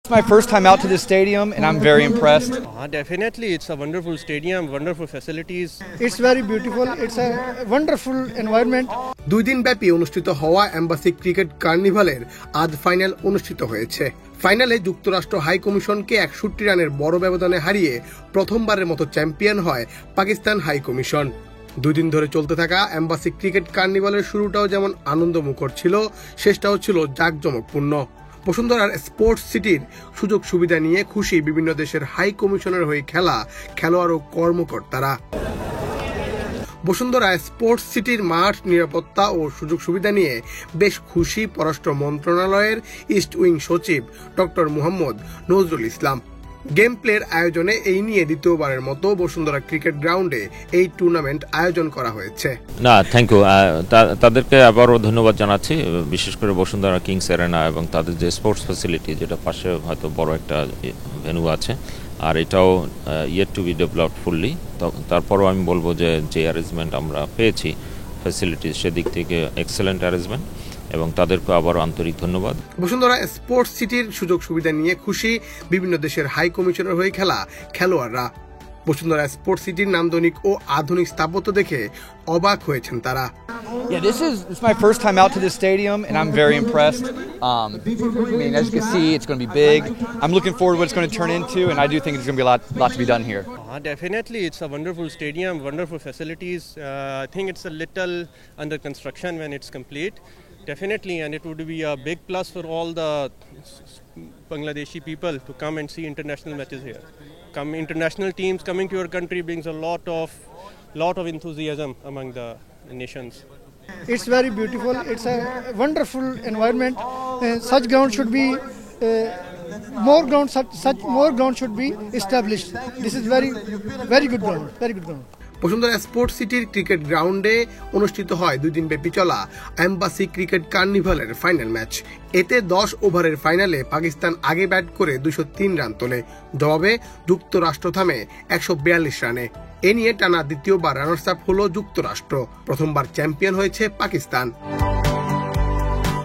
It's my first time out to this stadium and I'm very impressed. Definitely, it's a wonderful stadium, wonderful facilities. It's very beautiful. It's a wonderful environment. 2 দিন ব্যাপী অনুষ্ঠিত হওয়া embassy cricket কার্নিভালের আজ final অনুষ্ঠিত হয়েছে। ফাইনালে যুক্তরাষ্ট্র high কমিশনকে 61 রানের বড় ব্যবধানে হারিয়ে প্রথমবারের মতো চ্যাম্পিয়ন হয় পাকিস্তান হাই কমিশন। 2 দিন ধরে চলতে থাকা এম্বাসি ক্রিকেট কার্নিভালের শুরুটাও যেমন আনন্দমুখর ছিল, শেষটাও ছিল জাঁকজমকপূর্ণ। বসুন্ধরার স্পোর্টস সিটির সুযোগ সুবিধা নিয়ে খুশি বিভিন্ন দেশের হাই কমিশনের হয়ে খেলা খেলোয়াড় ও কর্মকর্তারা। বসুন্ধরা স্পোর্টস সিটির মাঠ, নিরাপত্তা ও সুযোগ সুবিধা নিয়ে বেশ খুশি পররাষ্ট্র মন্ত্রণালয়ের ইস্ট উইং সচিব ডক্টর মোহাম্মদ নজরুল ইসলাম। গেম প্লের আয়োজনে এই নিয়ে দ্বিতীয়বারের মতো বসুন্ধরা ক্রিকেট গ্রাউন্ডে এই টুর্নামেন্ট আয়োজন করা হয়েছে। না, থ্যাংক ইউ, তাদেরকে আবারও ধন্যবাদ জানাচ্ছি, বিশেষ করে বসুন্ধরা কিংস অ্যারেনা এবং তাদের যে স্পোর্টস ফ্যাসিলিটি, যেটা পাশে হয়তো বড় একটা ভেন্যু আছে, আর এটাও yet two B developed fully. তারপরও আমি বলবো যে অ্যারেঞ্জমেন্ট আমরা পেয়েছি ফ্যাসিলিটিস, সেদিক থেকে এক্সেলেন্ট অ্যারেঞ্জমেন্ট এবং তাদেরকে আবারও আন্তরিক ধন্যবাদ। বসুন্ধরা স্পোর্টস সিটির সুযোগ সুবিধা নিয়ে খুশি বিভিন্ন দেশের হাই কমিশনের হয়ে খেলা খেলোয়াড়রা। বসুন্ধরা স্পোর্টস সিটির নান্দনিক ও আধুনিক স্থাপত্য দেখে অবাক হয়েছেন তারা। Yeah, this is my first time out to this stadium and I'm very impressed. I mean, as you can see, it's going to be big. I'm looking forward to what it's going to turn into, and I do think there's going to be a lot to be done here. Definitely, it's a wonderful stadium, wonderful facilities. I think it's a little under construction when it's complete. Definitely, and it would be a big plus for all the Bangladeshi people to come and see international matches here. International teams coming to your country brings a lot of enthusiasm among the nations. It's very beautiful. It's a wonderful environment. Such ground should be more ground should be established. This is very good ground. Very good ground. Bashundhara sports সিটির cricket গ্রাউন্ডে অনুষ্ঠিত হয় 2 দিন ব্যাপী চলা embassy cricket কার্নিভালের final match. এতে 10 ওভারের ফাইনালে পাকিস্তান আগে ব্যাট করে 203 রান তোলে। জবাবে যুক্তরাষ্ট্র থামে 142 রানে। এ নিয়ে টানা দ্বিতীয়বার রানার্স আপ হলো যুক্তরাষ্ট্র, প্রথমবার চ্যাম্পিয়ন হয়েছে পাকিস্তান।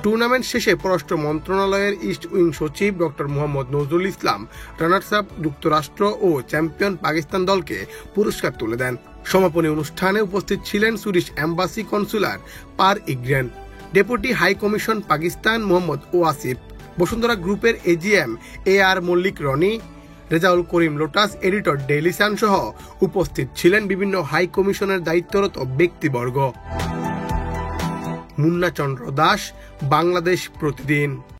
টুর্নামেন্ট শেষে পররাষ্ট্র মন্ত্রণালয়ের ইস্ট উইং সচিব doctor Mohammad Nazrul Islam runners up যুক্তরাষ্ট্র ও চ্যাম্পিয়ন পাকিস্তান দলকে পুরস্কার তুলে দেন। সমাপনী অনুষ্ঠানে উপস্থিত ছিলেন Swedish embassy consular Per Egren, deputy high commission Pakistan Mohammad Wasif, Bashundhara গ্রুপের AGM AR Mallick Rony, Rezaul Karim Lotus, editor Daily Sun সহ উপস্থিত ছিলেন বিভিন্ন হাই কমিশনের দায়িত্বরত ব্যক্তিবর্গ। মুন্না চন্দ্র দাস, বাংলাদেশ প্রতিদিন।